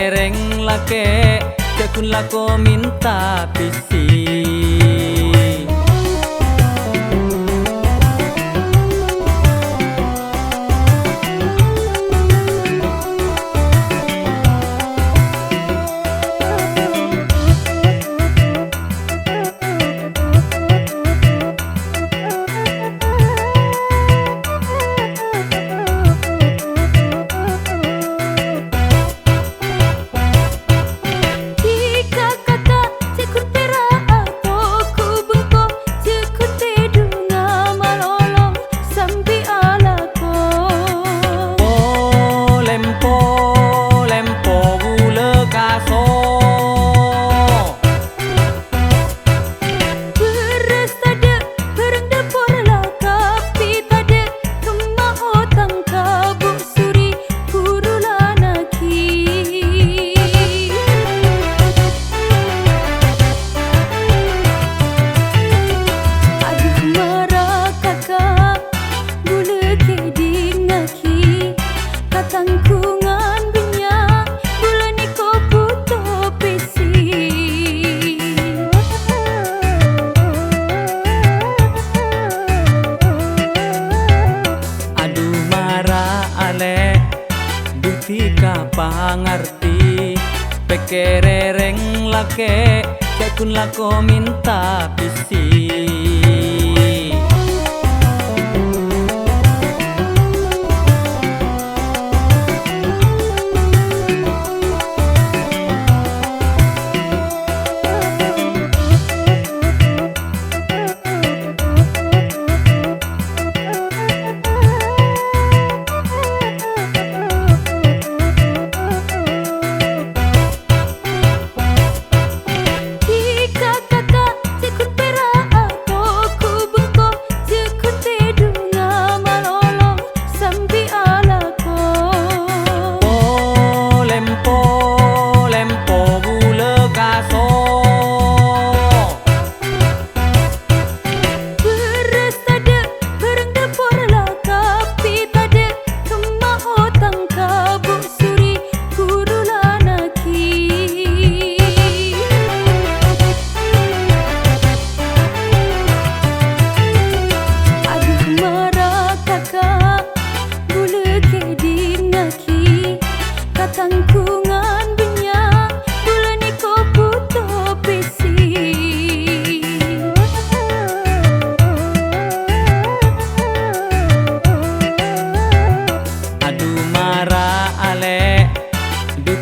Pekerereng lake cekun lako minta pisi. Tika pangarti pekerereng lake cekun lako minta pisi.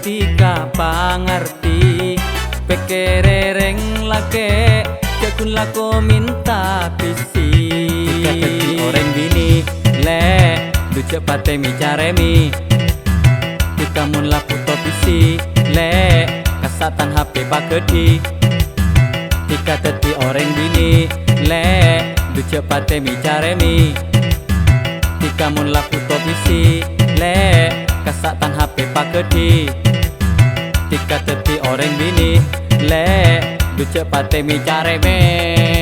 Tika pangarti pekerereng lake cekun lako minta pisi. Tika teti orang bini le du cepate mi caremi. Tika mun laku to pisi le kasatan HP bakedi. Tika teti orang bini le du cepate mi caremi. Tika mun laku to pisi le kasatan HP pakedi. Tika teti orang bini le du cepate mi careme.